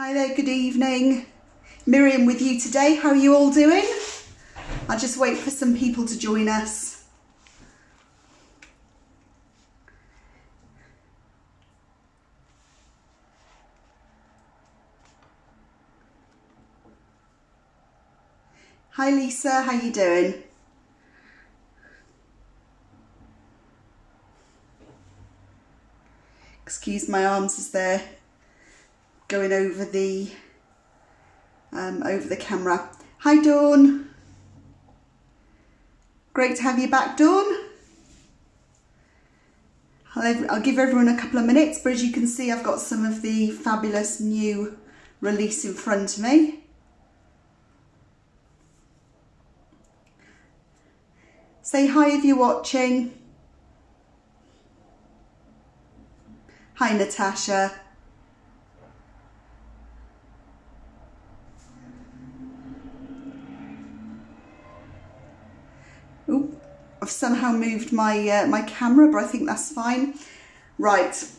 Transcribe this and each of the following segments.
Hi there, good evening. Miriam with you today. How are you all doing? I'll just wait for some people to join us. Hi Lisa, how you doing? Excuse my arms as they're going over the camera. Hi Dawn. Great to have you back, Dawn. I'll give everyone a couple of minutes, but as you can see, I've got some of the fabulous new release in front of me. Say hi if you're watching. Hi Natasha. Ooh, I've somehow moved my my camera, but I think that's fine. Right,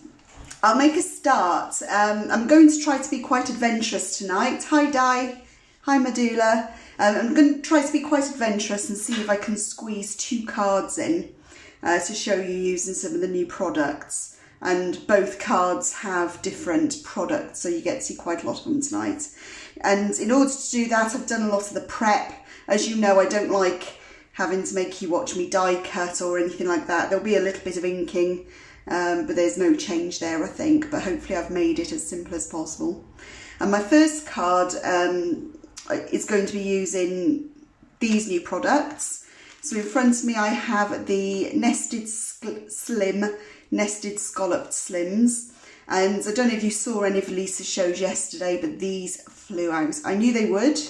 I'll make a start. I'm going to try to be quite adventurous tonight. Hi Di. Hi Medulla. I'm going to try to be quite adventurous and see if I can squeeze 2 cards in to show you using some of the new products. And both cards have different products, so you get to see quite a lot of them tonight. And in order to do that, I've done a lot of the prep. As you know, I don't like having to make you watch me die cut or anything like that. There'll be a little bit of inking, but there's no change there, I think. But hopefully I've made it as simple as possible. And my first card is going to be using these new products. So in front of me I have the Nested Scalloped Slims. And I don't know if you saw any of Lisa's shows yesterday, but these flew out. I knew they would.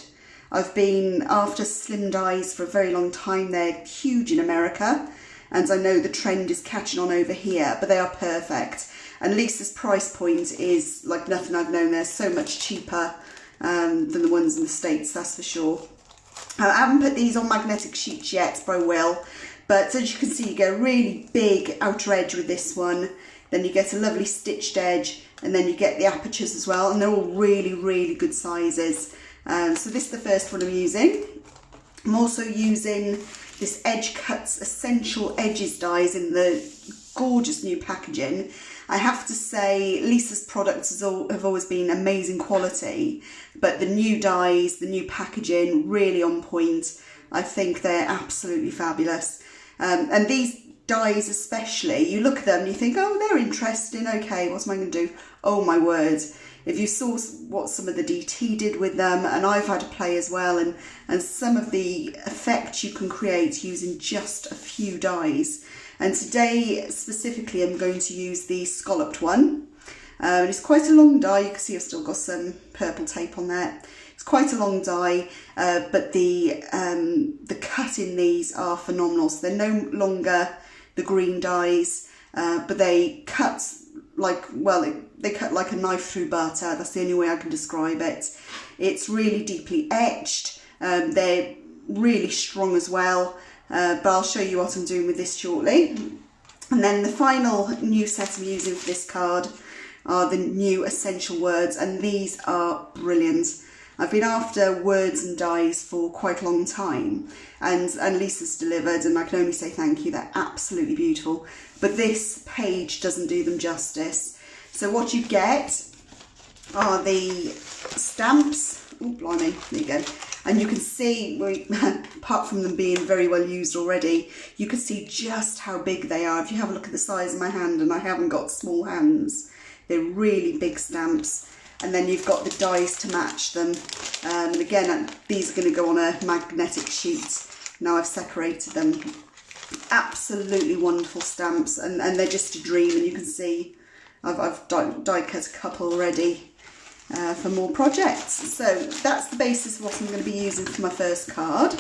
I've been after slim dies for a very long time. They're huge in America, and I know the trend is catching on over here, but they are perfect. And Lisa's price point is like nothing I've known. They're so much cheaper than the ones in the States, that's for sure. I haven't put these on magnetic sheets yet, but I will. But as you can see, you get a really big outer edge with this one. Then you get a lovely stitched edge, and then you get the apertures as well, and they're all really, really good sizes. So this is the first one I'm using. I'm also using this Cutz Essential Edges dies in the gorgeous new packaging. I have to say, Lisa's products have always been amazing quality, but the new dies, the new packaging, really on point. I think they're absolutely fabulous. And these dies especially, you look at them and you think, oh, they're interesting, okay, what am I going to do? Oh my word. If you saw what some of the DT did with them, and I've had a play as well, and some of the effects you can create using just a few dies. And today specifically I'm going to use the scalloped one. It's quite a long die. You can see I've still got some purple tape on there. It's quite a long die, but the cut in these are phenomenal. So they're no longer the green dies, but they cut like, well, they cut like a knife through butter. That's the only way I can describe it. It's really deeply etched. They're really strong as well, but I'll show you what I'm doing with this shortly. And then the final new set I'm using for this card are the new Essential Words, and these are brilliant. I've been after words and dies for quite a long time, and Lisa's delivered, and I can only say thank you. They're absolutely beautiful, but this page doesn't do them justice. So what you get are the stamps. Oh blimey, there you go. And you can see, apart from them being very well used already, you can see just how big they are. If you have a look at the size of my hand, and I haven't got small hands, they're really big stamps. And then you've got the dies to match them. And again, these are going to go on a magnetic sheet. Now I've separated them. Absolutely wonderful stamps, and they're just a dream. And you can see I've die cut a couple already for more projects. So that's the basis of what I'm going to be using for my first card.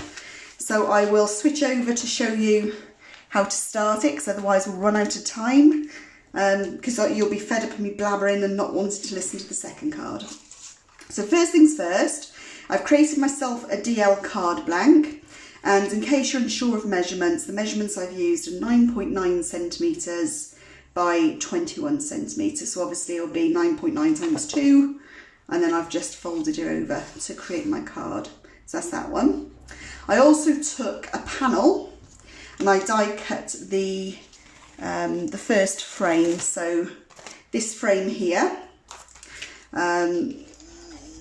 So I will switch over to show you how to start it, because otherwise we'll run out of time. Because you'll be fed up with me blabbering and not wanting to listen to the second card. So first things first, I've created myself a DL card blank, and in case you're unsure of measurements, the measurements I've used are 9.9 centimetres by 21 centimetres. So obviously it'll be 9.9 times 2, and then I've just folded it over to create my card. So that's that one. I also took a panel and I die cut the first frame. So this frame here,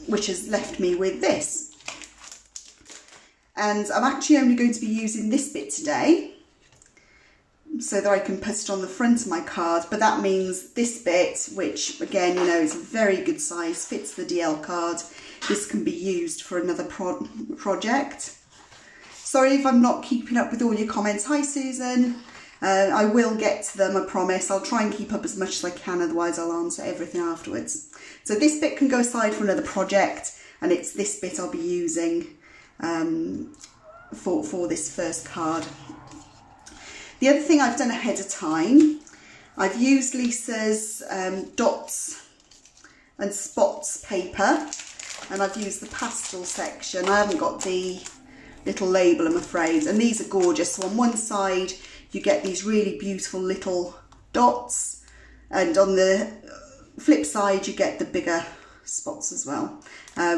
which has left me with this. And I'm actually only going to be using this bit today so that I can put it on the front of my card, but that means this bit, which again, you know, is a very good size, fits the DL card. This can be used for another project. Sorry if I'm not keeping up with all your comments. Hi Susan. I will get to them, I promise. I'll try and keep up as much as I can, otherwise I'll answer everything afterwards. So this bit can go aside for another project, and it's this bit I'll be using for this first card. The other thing I've done ahead of time, I've used Lisa's dots and spots paper, and I've used the pastel section. I haven't got the little label, I'm afraid, and these are gorgeous. So on one side you get these really beautiful little dots, and on the flip side you get the bigger spots as well.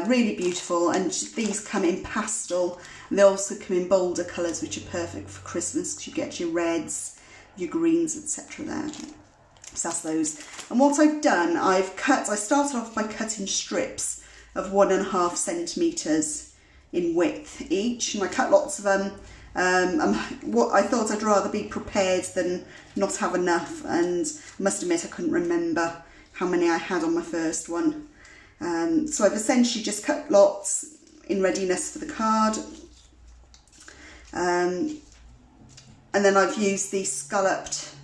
Really beautiful, and these come in pastel, and they also come in bolder colours, which are perfect for Christmas because you get your reds, your greens, etc. there. So that's those. And what I've done, I started off by cutting strips of 1.5 centimetres in width each, and I cut lots of them. What I thought I'd rather be prepared than not have enough, and I must admit I couldn't remember how many I had on my first one. So I've essentially just cut lots in readiness for the card, and then I've used the scalloped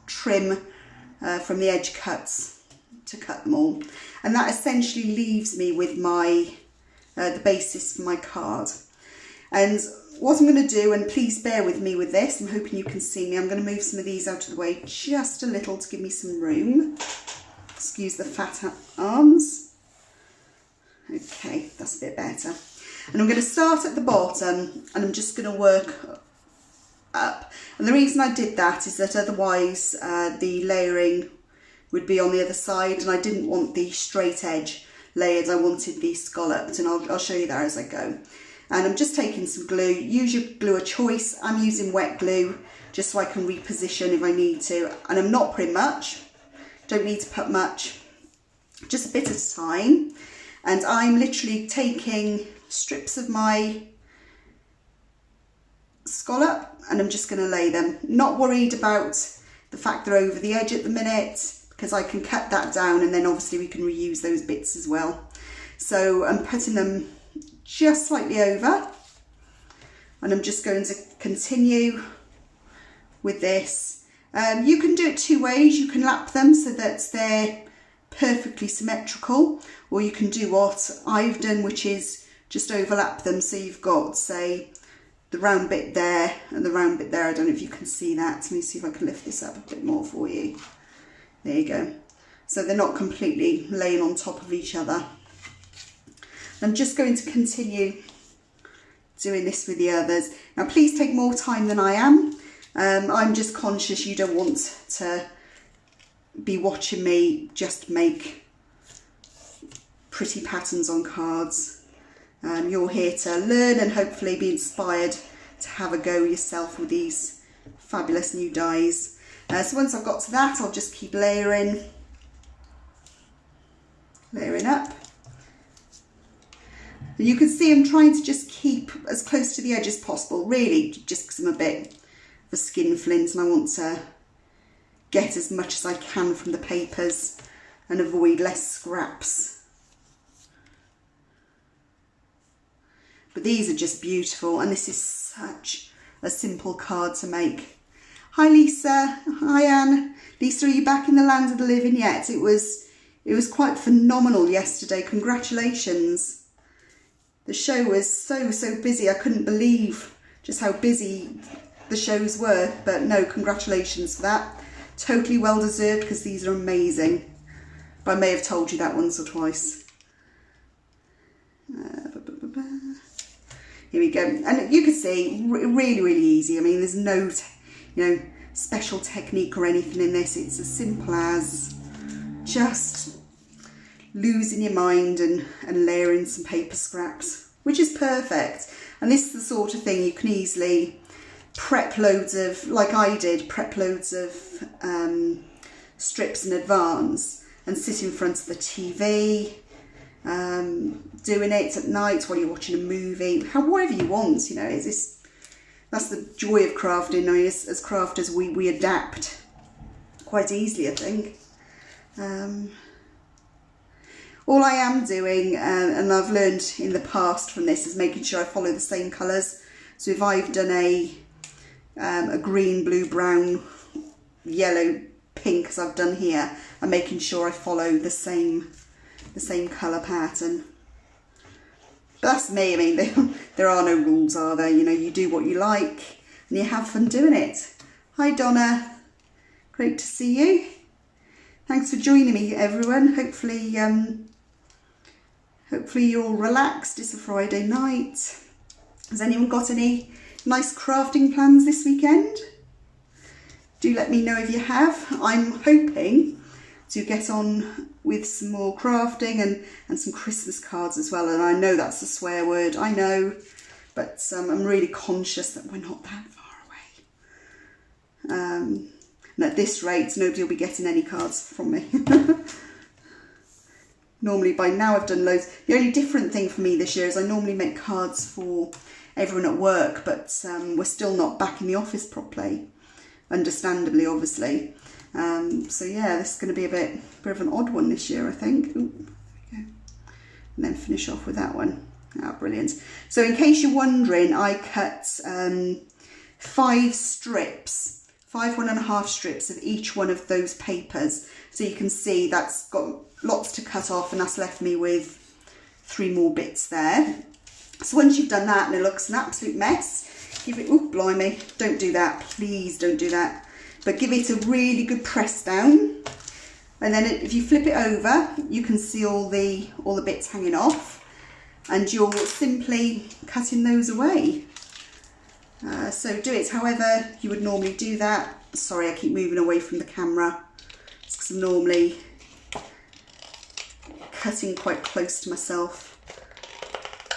trim from the edge cuts to cut them all, and that essentially leaves me with my the basis for my card. And what I'm going to do, and please bear with me with this, I'm hoping you can see me, I'm going to move some of these out of the way just a little to give me some room. Excuse the fat arms. Okay, that's a bit better. And I'm going to start at the bottom, and I'm just going to work up. And the reason I did that is that otherwise the layering would be on the other side, and I didn't want the straight edge layered, I wanted the scalloped, and I'll show you that as I go. And I'm just taking some glue. Use your glue of choice. I'm using wet glue just so I can reposition if I need to, and I'm not putting much, don't need to put much, just a bit at a time. And I'm literally taking strips of my scallop and I'm just going to lay them. Not worried about the fact they're over the edge at the minute, because I can cut that down and then obviously we can reuse those bits as well. So I'm putting them just slightly over, and I'm just going to continue with this. You can do it two ways. You can lap them so that they're perfectly symmetrical, or you can do what I've done, which is just overlap them, so you've got, say, the round bit there and the round bit there. I don't know if you can see that. Let me see if I can lift this up a bit more for you. There you go. So they're not completely laying on top of each other. I'm just going to continue doing this with the others. Now please take more time than I am. I'm just conscious you don't want to be watching me just make pretty patterns on cards. You're here to learn and hopefully be inspired to have a go yourself with these fabulous new dies. So once I've got to that, I'll just keep layering up. And you can see I'm trying to just keep as close to the edge as possible, really, just because I'm a bit of a skinflint and I want to get as much as I can from the papers and avoid less scraps. But these are just beautiful, and this is such a simple card to make. Hi Lisa, hi Anne. Lisa, are you back in the land of the living yet? It was quite phenomenal yesterday, congratulations. The show was so busy, I couldn't believe just how busy the shows were, but no, congratulations for that. Totally well deserved, because these are amazing. But I may have told you that once or twice. Here we go, and you can see, really easy. I mean, there's no, special technique or anything in this. It's as simple as just losing your mind and layering some paper scraps, which is perfect. And this is the sort of thing you can easily prep loads of, like I did, prep loads of strips in advance and sit in front of the TV, doing it at night while you're watching a movie, however you want, you know. That's the joy of crafting. I mean, as crafters, we adapt quite easily, I think. All I am doing, and I've learned in the past from this, is making sure I follow the same colours. So if I've done a green, blue, brown, yellow, pink as I've done here, I'm making sure I follow the same colour pattern. But that's me. I mean, there are no rules, are there? You know, you do what you like and you have fun doing it. Hi Donna, great to see you. Thanks for joining me, everyone. Hopefully you're relaxed. It's a Friday night. Has anyone got any nice crafting plans this weekend? Do let me know if you have. I'm hoping to get on with some more crafting and some Christmas cards as well. And I know that's a swear word, I know, but I'm really conscious that we're not that far away. And at this rate, nobody will be getting any cards from me. Normally by now I've done loads. The only different thing for me this year is I normally make cards for everyone at work, but we're still not back in the office properly, understandably, obviously. So yeah, this is going to be a bit of an odd one this year, I think. Ooh, there we go. And then finish off with that one. Ah, brilliant. So in case you're wondering, I cut 5 strips, 5 1.5 strips of each one of those papers. So you can see that's got lots to cut off, and that's left me with 3 more bits there. So once you've done that and it looks an absolute mess, give it, oh blimey, don't do that, please don't do that. But give it a really good press down, and then if you flip it over, you can see all the bits hanging off, and you're simply cutting those away. So do it however you would normally do that. Sorry, I keep moving away from the camera. It's because I'm normally cutting quite close to myself.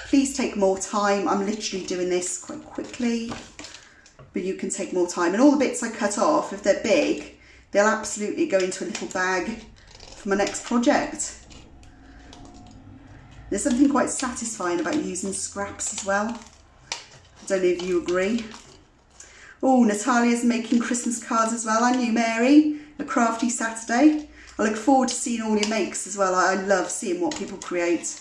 Please take more time. I'm literally doing this quite quickly, but you can take more time. And all the bits I cut off, if they're big, they'll absolutely go into a little bag for my next project. There's something quite satisfying about using scraps as well. I don't know if you agree. Oh, Natalia's making Christmas cards as well. And you, Mary, a crafty Saturday. I look forward to seeing all your makes as well. I love seeing what people create.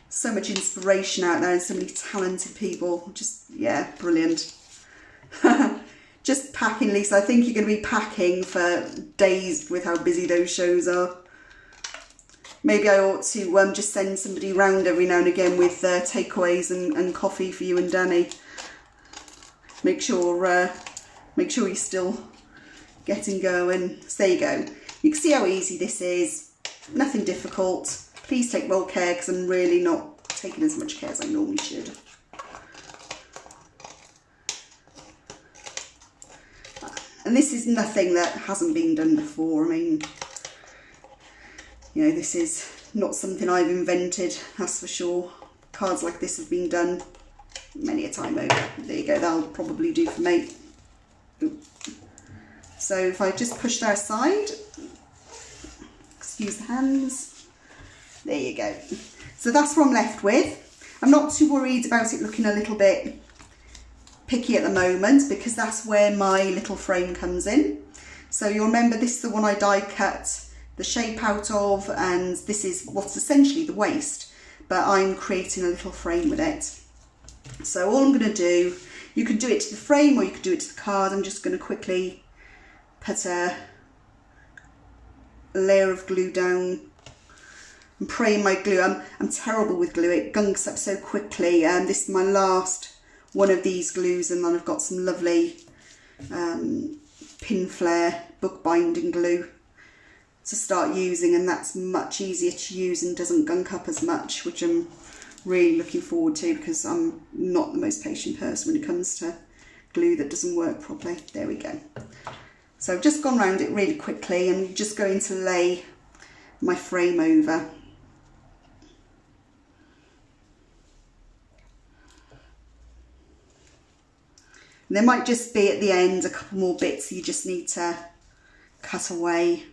So much inspiration out there and so many talented people. Just, yeah, brilliant. Just packing, Lisa. I think you're going to be packing for days with how busy those shows are. Maybe I ought to just send somebody round every now and again with takeaways and coffee for you and Danny. Make sure you're still getting going. So there you go. You can see how easy this is. Nothing difficult. Please take more care, because I'm really not taking as much care as I normally should. And this is nothing that hasn't been done before. I mean, you know, this is not something I've invented, that's for sure. Cards like this have been done many a time over. There you go, that'll probably do for me. Ooh. So if I just push that aside, excuse the hands, there you go. So that's what I'm left with. I'm not too worried about it looking a little bit picky at the moment, because that's where my little frame comes in. So you'll remember this is the one I die cut the shape out of, and this is what's essentially the waist, but I'm creating a little frame with it. So all I'm going to do, you can do it to the frame or you can do it to the card. I'm just going to quickly put a layer of glue down. I'm praying my glue, I'm terrible with glue, it gunks up so quickly. This is my last one of these glues, and then I've got some lovely pin flare bookbinding glue to start using, and that's much easier to use and doesn't gunk up as much, which I'm really looking forward to, because I'm not the most patient person when it comes to glue that doesn't work properly. There we go. So I've just gone around it really quickly, and I'm just going to lay my frame over. And there might just be at the end a couple more bits you just need to cut away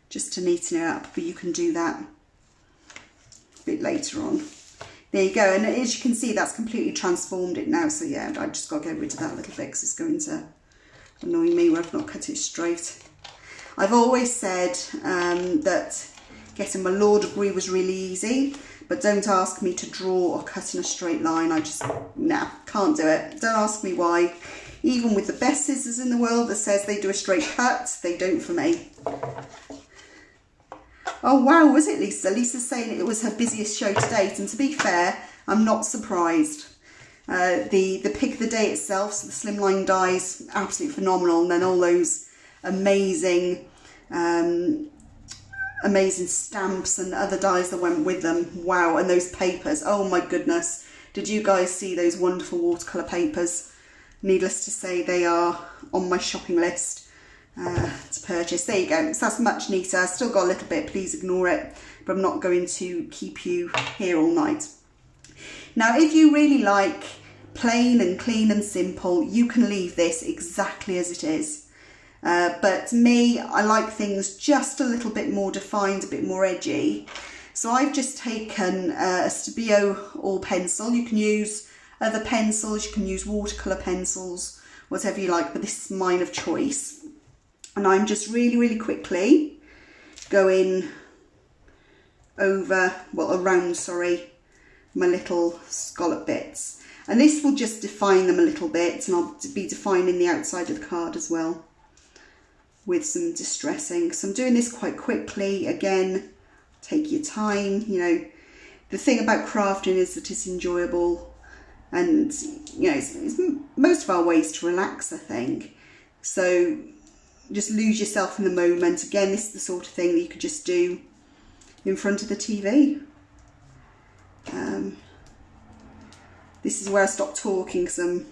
just to neaten it up, but you can do that a bit later on. There you go, and as you can see, that's completely transformed it now. So yeah, I just got to get rid of that little bit because it's going to annoy me where I've not cut it straight. I've always said that getting my law degree was really easy, but don't ask me to draw or cut in a straight line. I just, nah, can't do it. Don't ask me why. Even with the best scissors in the world that says they do a straight cut, they don't for me. Oh wow, was it Lisa? Lisa's saying it was her busiest show to date, and to be fair, I'm not surprised. The pick of the day itself, so the Slimline dies, absolutely phenomenal, and then all those amazing amazing stamps and other dies that went with them. Wow, and those papers, oh my goodness. Did you guys see those wonderful watercolour papers? Needless to say, they are on my shopping list to purchase. There you go, so that's much neater. I've still got a little bit, please ignore it, but I'm not going to keep you here all night. Now, if you really like plain and clean and simple, you can leave this exactly as it is. But me, I like things just a little bit more defined, a bit more edgy. So I've just taken a Stabilo all pencil. You can use other pencils, you can use watercolour pencils, whatever you like, but this is mine of choice. And I'm just really quickly going over, well, around, sorry, my little scallop bits. And this will just define them a little bit, and I'll be defining the outside of the card as well with some distressing. So I'm doing this quite quickly. Again, take your time. You know, the thing about crafting is that it's enjoyable, and you know, it's most of our ways to relax, I think. So just lose yourself in the moment. Again, this is the sort of thing that you could just do in front of the TV. This is where I stop talking because I'm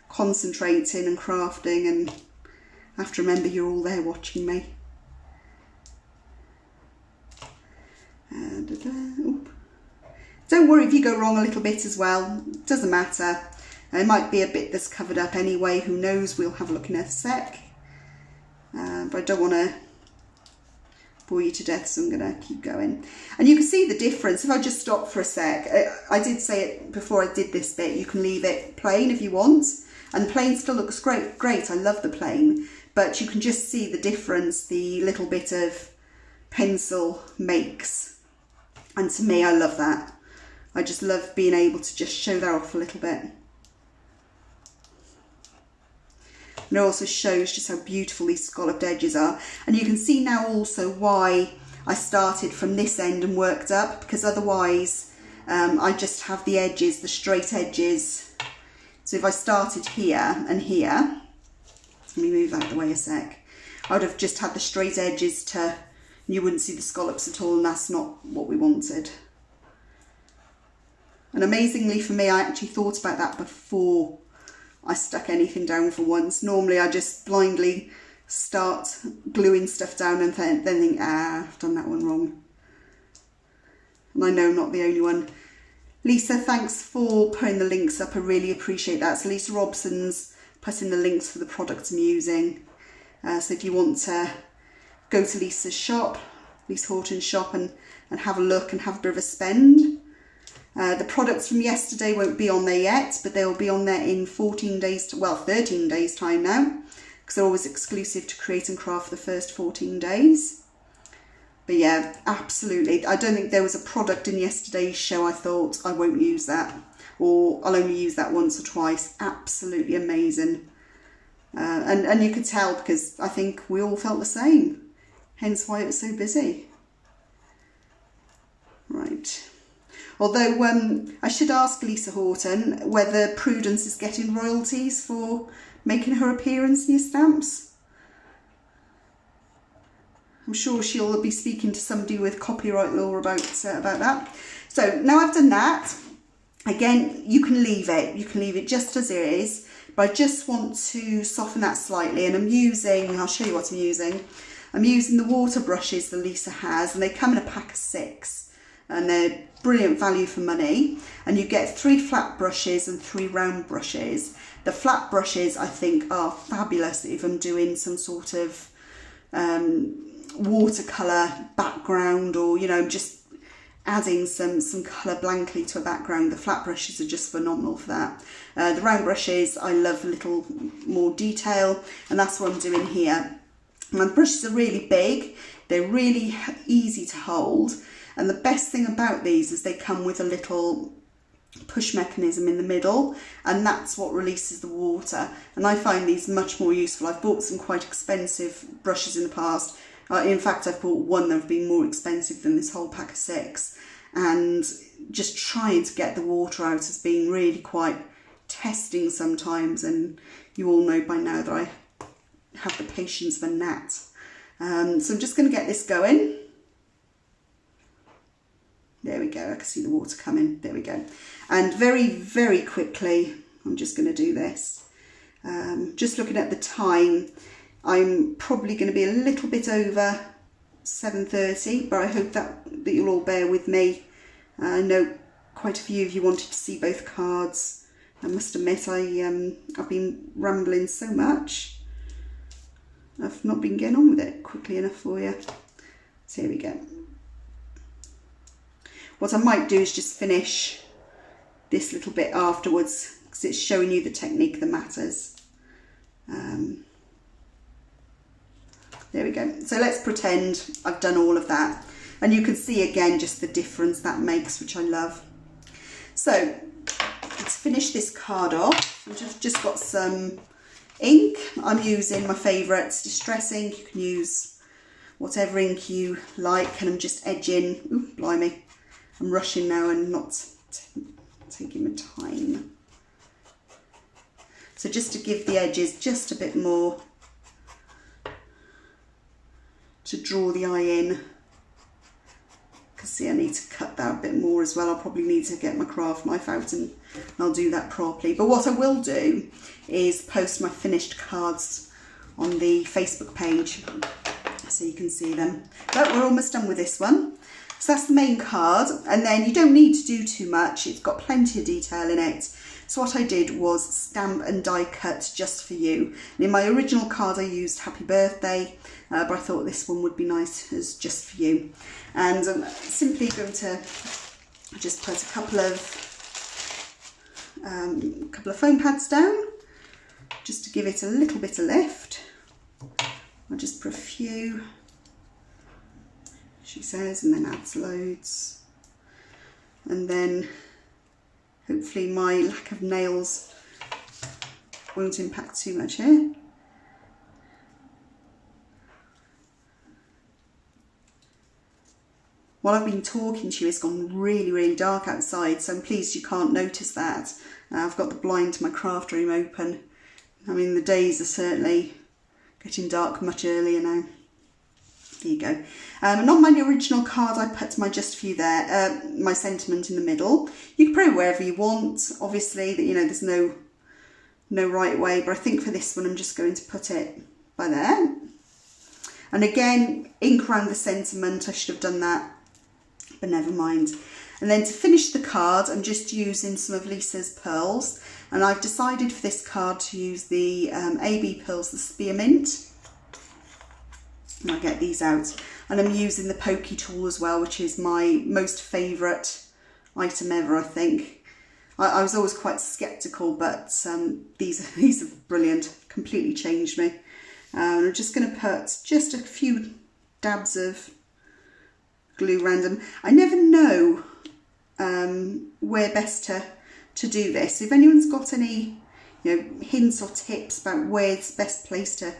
concentrating and crafting, and I have to remember you're all there watching me. Don't worry if you go wrong a little bit as well, it doesn't matter. It might be a bit that's covered up anyway, who knows, we'll have a look in a sec. But I don't want to bore you to death, so I'm going to keep going. And you can see the difference if I just stop for a sec. I did say it before I did this bit, you can leave it plain if you want, and plain still looks great. I love the plain, but you can just see the difference the little bit of pencil makes. And to me, I love that. I just love being able to just show that off a little bit. And it also shows just how beautiful these scalloped edges are. And you can see now also why I started from this end and worked up, because otherwise I just have the edges, the straight edges. So if I started here and here, let me move that away a sec, I would have just had the straight edges to, you wouldn't see the scallops at all, and that's not what we wanted. And amazingly for me, I actually thought about that before I stuck anything down for once. Normally I just blindly start gluing stuff down and then think, I've done that one wrong. And I know I'm not the only one. Lisa, thanks for putting the links up. I really appreciate that. So Lisa Robson's putting the links for the products I'm using. So if you want to go to Lisa's shop, Lisa Horton's shop, and have a look and have a bit of a spend. The products from yesterday won't be on there yet, but they'll be on there in 14 days, to, well, 13 days time now, because they're always exclusive to Create and Craft the first 14 days. But yeah, absolutely. I don't think there was a product in yesterday's show I thought I won't use that, or I'll only use that once or twice. Absolutely amazing. And you could tell, because I think we all felt the same, hence why it was so busy. Right. Although I should ask Lisa Horton whether Prudence is getting royalties for making her appearance in your stamps. I'm sure she'll be speaking to somebody with copyright law about that. So now I've done that, again, you can leave it just as it is, but I just want to soften that slightly, and I'm using, I'll show you what I'm using. I'm using the water brushes that Lisa has, and they come in a pack of 6. and they're brilliant value for money. And you get 3 flat brushes and 3 round brushes. The flat brushes I think are fabulous if I'm doing some sort of watercolour background, or you know, just adding some colour blankly to a background. The flat brushes are just phenomenal for that. The round brushes, I love a little more detail, and that's what I'm doing here. My brushes are really big, they're really easy to hold, and the best thing about these is they come with a little push mechanism in the middle, and that's what releases the water, and I find these much more useful. I've bought some quite expensive brushes in the past. In fact, I've bought one that have been more expensive than this whole pack of 6, and just trying to get the water out has been really quite testing sometimes, and you all know by now that I have the patience of a gnat. So I'm just going to get this going. There we go, I can see the water coming, there we go. And very, very quickly, I'm just going to do this. Just looking at the time, I'm probably going to be a little bit over 7:30, but I hope that you'll all bear with me. I know quite a few of you wanted to see both cards. I must admit, I've been rambling so much. I've not been getting on with it quickly enough for you. So here we go. What I might do is just finish this little bit afterwards, because it's showing you the technique that matters. There we go. So let's pretend I've done all of that. And you can see again just the difference that makes, which I love. So let's finish this card off. I've just got some ink. I'm using my favourite distress ink. You can use whatever ink you like, and I'm just edging. Ooh, blimey. I'm rushing now and not taking my time. So just to give the edges just a bit more, to draw the eye in. Because see, I need to cut that a bit more as well. I'll probably need to get my craft knife out and I'll do that properly. But what I will do is post my finished cards on the Facebook page so you can see them. But we're almost done with this one. So that's the main card, and then you don't need to do too much. It's got plenty of detail in it. So what I did was stamp and die cut just for you. And in my original card I used happy birthday, but I thought this one would be nice as just for you. And I'm simply going to just put a couple of foam pads down, just to give it a little bit of lift. I'll just put a few, she says, and then adds loads. And then hopefully my lack of nails won't impact too much here. While I've been talking to you, it's gone really, really dark outside, so I'm pleased you can't notice that. I've got the blind to my craft room open. I mean, the days are certainly getting dark much earlier now. There you go. And on my original card, I put my just for you there, my sentiment in the middle. You can put it wherever you want. Obviously, you know, there's no right way, but I think for this one, I'm just going to put it by there. And again, ink around the sentiment. I should have done that, but never mind. And then to finish the card, I'm just using some of Lisa's pearls, and I've decided for this card to use the AB pearls, the spearmint. And I'll get these out, and I'm using the pokey tool as well, which is my most favourite item ever, I think. I was always quite sceptical, but these are brilliant, completely changed me. And I'm just going to put just a few dabs of glue random. I never know where best to do this. If anyone's got any hints or tips about where it's best placed to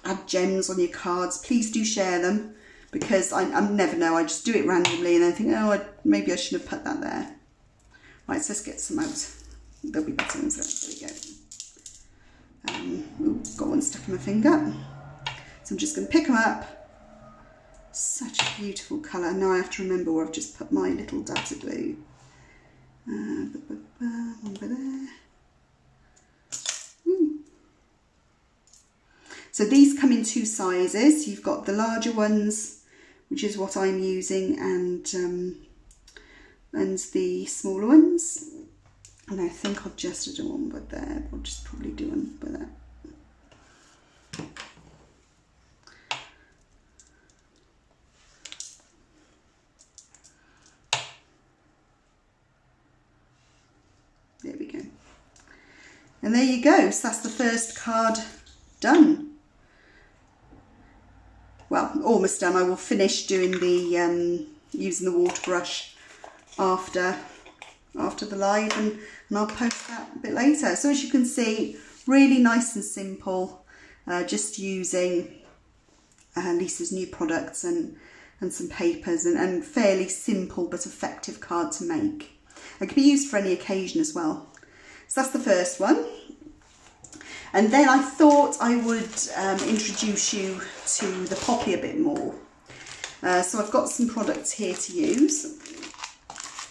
add gems on your cards, please do share them, because I never know. I just do it randomly and I think, oh, maybe I should have put that there. Right, so let's get some out. There'll be better ones there. There we go. Ooh, got one stuck in my finger. So I'm just going to pick them up. Such a beautiful colour. Now I have to remember where I've just put my little dabs of glue. One by there. So these come in 2 sizes. You've got the larger ones, which is what I'm using, and and the smaller ones. And I think I'll just do one by there. I'll just probably do one by there. There we go. And there you go. So that's the first card done. Well, almost done. I will finish doing the using the water brush after the live, and I'll post that a bit later. So as you can see, really nice and simple, just using Lisa's new products and some papers, and fairly simple but effective card to make. It can be used for any occasion as well. So that's the first one. And then I thought I would introduce you to the Poppy a bit more. So I've got some products here to use.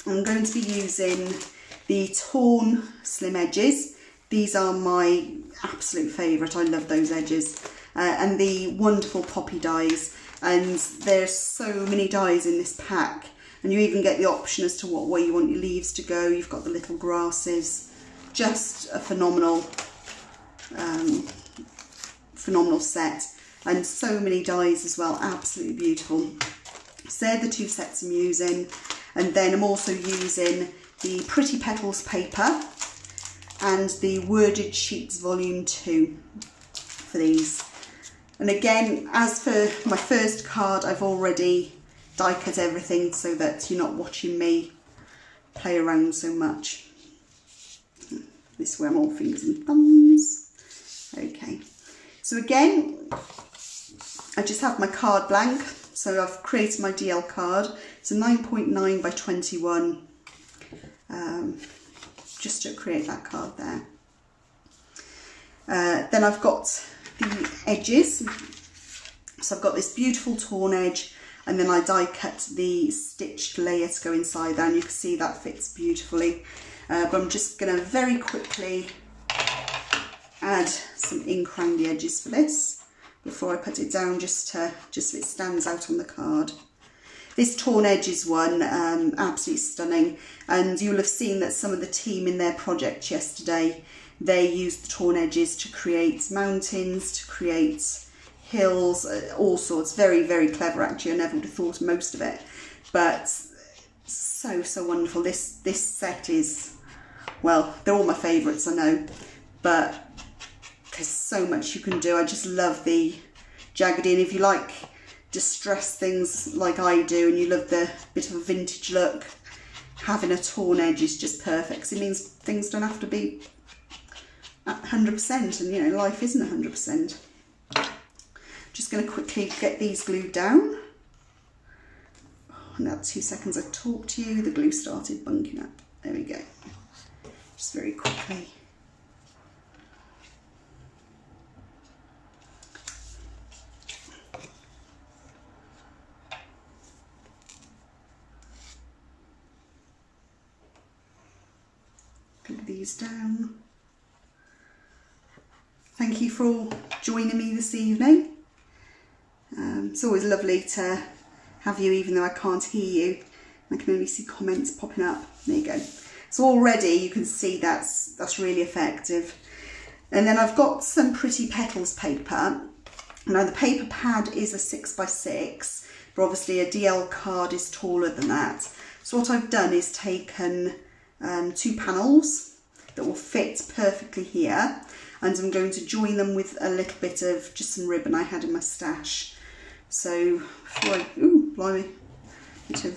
I'm going to be using the torn slim edges. These are my absolute favourite. I love those edges. And the wonderful Poppy dies. And there's so many dies in this pack. And you even get the option as to what way you want your leaves to go. You've got the little grasses. Just a phenomenal set, and so many dies as well, absolutely beautiful. So they're the two sets I'm using, and then I'm also using the Pretty Petals paper and the Worded Sheets Volume 2 for these. And again, as for my first card, I've already die cut everything so that you're not watching me play around so much. This way I'm all fingers and thumbs. Okay, so again, I just have my card blank. So I've created my DL card. It's a 9.9 by 21, just to create that card there. Then I've got the edges. So I've got this beautiful torn edge, and then I die cut the stitched layer to go inside there, and you can see that fits beautifully. But I'm just going to very quickly add some ink around the edges for this before I put it down, just so it stands out on the card. This torn edges one, absolutely stunning, and you'll have seen that some of the team in their project yesterday, they used the torn edges to create mountains, to create hills, all sorts. Very, very clever actually. I never would have thought of most of it, but so wonderful. This set is, well, they're all my favourites, I know, but there's so much you can do. I just love the jaggedy, and if you like distressed things like I do and you love the bit of a vintage look, having a torn edge is just perfect, because it means things don't have to be at 100%, and you know, life isn't 100%. Just going to quickly get these glued down. Now 2 seconds I talked to you, the glue started bunking up. There we go. Just very quickly. Glue these down. Thank you for all joining me this evening. It's always lovely to have you, even though I can't hear you. I can only see comments popping up. There you go. So already you can see that's really effective. And then I've got some Pretty Petals paper. Now the paper pad is a 6x6, but obviously a DL card is taller than that. So what I've done is taken 2 panels that will fit perfectly here, and I'm going to join them with a little bit of just some ribbon I had in my stash. So before I, ooh, blimey, bit of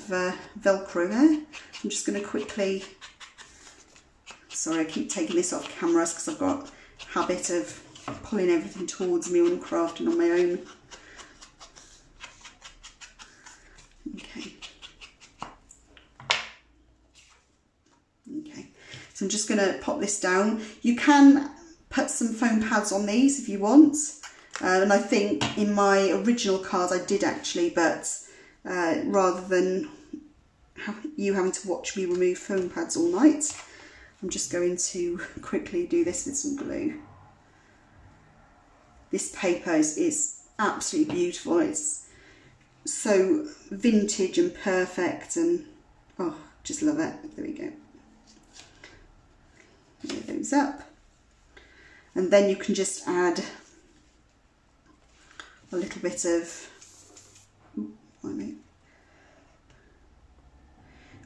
Velcro there. I'm just going to quickly, sorry, I keep taking this off cameras because I've got a habit of pulling everything towards me when I'm crafting on my own. Okay. Okay, so I'm just going to pop this down. You can put some foam pads on these if you want. And I think in my original card I did actually, but rather than you having to watch me remove foam pads all night, I'm just going to quickly do this with some glue. This paper is absolutely beautiful. It's so vintage and perfect, and oh, Just love it. There we go. Lay those up. And then you can just add a little bit of,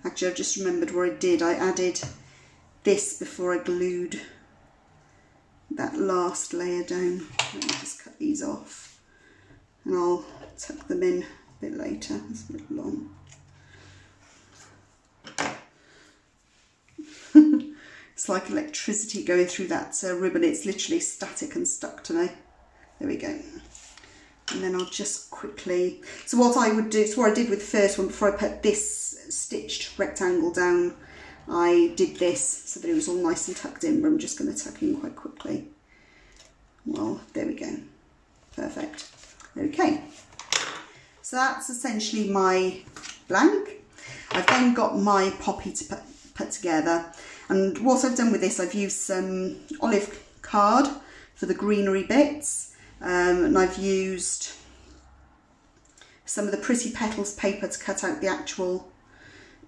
actually I've just remembered what I did. I added this before I glued that last layer down. Let me just cut these off and I'll tuck them in a bit later. It's a bit long. It's like electricity going through that ribbon. It's literally static and stuck to me. There we go. And then I'll just quickly, so what I would do, so what I did with the first one, before I put this stitched rectangle down, I did this so that it was all nice and tucked in, but I'm just going to tuck in quite quickly. Well, there we go. Perfect. Okay. So that's essentially my blank. I've then got my poppy to put together. And what I've done with this, I've used some olive card for the greenery bits, and I've used some of the Pretty Petals paper to cut out the actual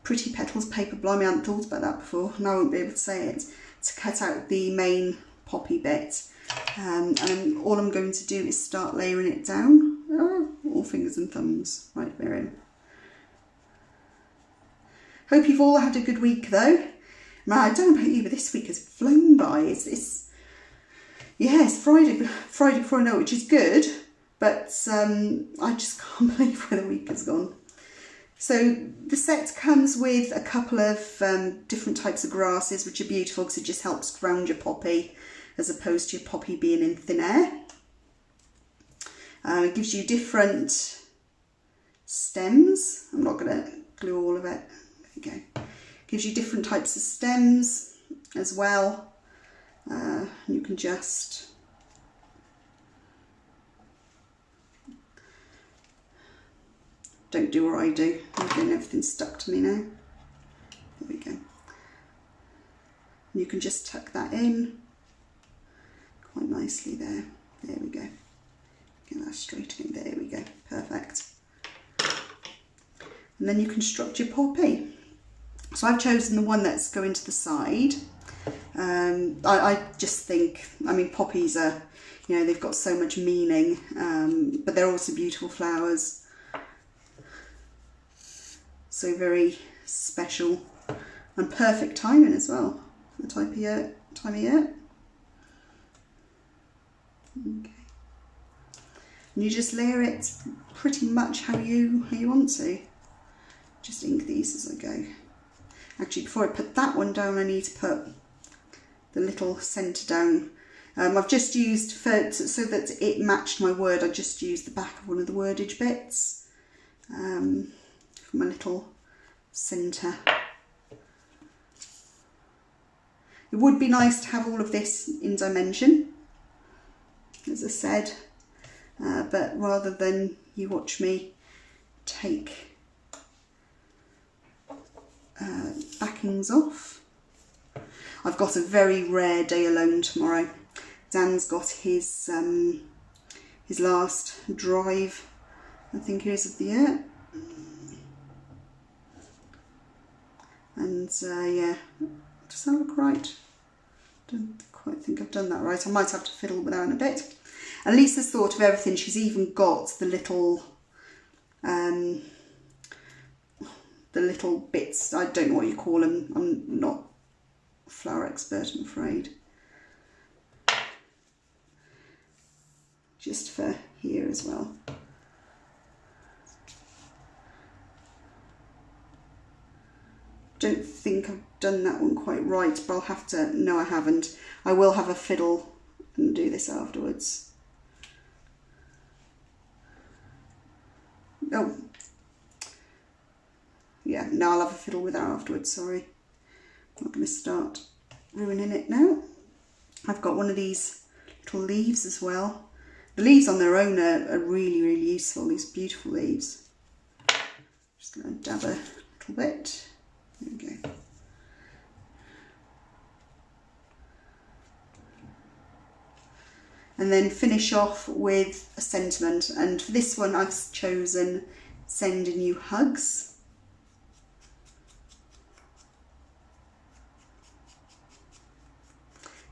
Pretty Petals paper. Blimey, I hadn't thought about that before. Now I won't be able to say it. To cut out the main poppy bit. And all I'm going to do is start layering it down. Oh, all fingers and thumbs. Right, Miriam. Hope you've all had a good week though. Man, I don't know about you, but this week has flown by. It's Friday before I know it, which is good, but I just can't believe where the week has gone. So the set comes with a couple of different types of grasses, which are beautiful because it just helps ground your poppy as opposed to your poppy being in thin air. It gives you different stems. I'm not going to glue all of it. There we go. Gives you different types of stems as well. You can just don't do what I do. I'm getting everything stuck to me now. There we go. You can just tuck that in quite nicely there. There we go. Get that straight in. There we go. Perfect. And then you construct your poppy. So I've chosen the one that's going to the side. I just think, I mean, poppies are, you know, they've got so much meaning, but they're also beautiful flowers. So very special and perfect timing as well for the time of year. Okay. And you just layer it pretty much how you want to. Just ink these as I go. Actually, before I put that one down, I need to put the little centre down. I've just used, so that it matched my word, I just used the back of one of the wordage bits for my little centre. It would be nice to have all of this in dimension, as I said, but rather than you watch me take backings off. I've got a very rare day alone tomorrow. Dan's got his last drive, I think it is, of the year. And yeah, does that look right? Don't quite think I've done that right. I might have to fiddle with that in a bit. And Lisa's thought of everything. She's even got the little bits, I don't know what you call them, I'm not a flower expert, I'm afraid. Just for here as well. Don't think I've done that one quite right, but I'll have to, no I haven't. I will have a fiddle and do this afterwards. Oh. Yeah, no, I'll have a fiddle with that afterwards, sorry. I'm not going to start ruining it now. I've got one of these little leaves as well. The leaves on their own are really, really useful, these beautiful leaves. Just going to dab a little bit. There we go. And then finish off with a sentiment. And for this one I've chosen Sending You Hugs.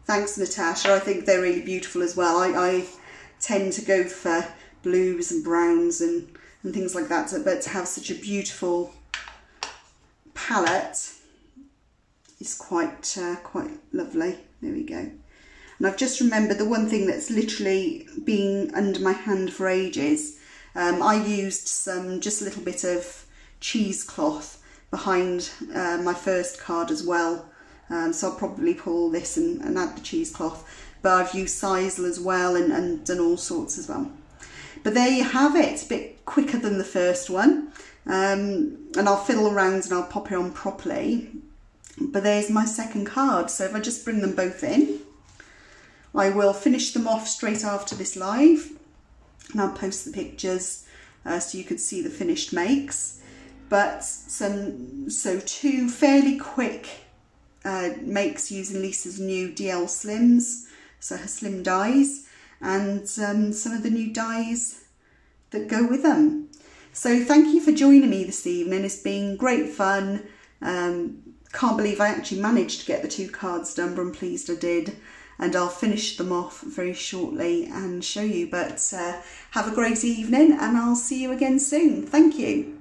Thanks, Natasha. I think they're really beautiful as well. I tend to go for blues and browns and things like that, but to have such a beautiful palette is quite lovely. There we go. And I've just remembered the one thing that's literally been under my hand for ages. I used just a little bit of cheesecloth behind my first card as well. So I'll probably pull this and add the cheesecloth. But I've used sisal as well and done all sorts as well. But there you have it. It's a bit quicker than the first one. And I'll fiddle around and I'll pop it on properly. But there's my second card. So if I just bring them both in, I will finish them off straight after this live. And I'll post the pictures so you could see the finished makes. But so two fairly quick makes using Lisa's new DL Slims, so her slim dies, and some of the new dies that go with them. So thank you for joining me this evening. It's been great fun. Can't believe I actually managed to get the 2 cards done, but I'm pleased I did. And I'll finish them off very shortly and show you. But have a great evening, and I'll see you again soon. Thank you.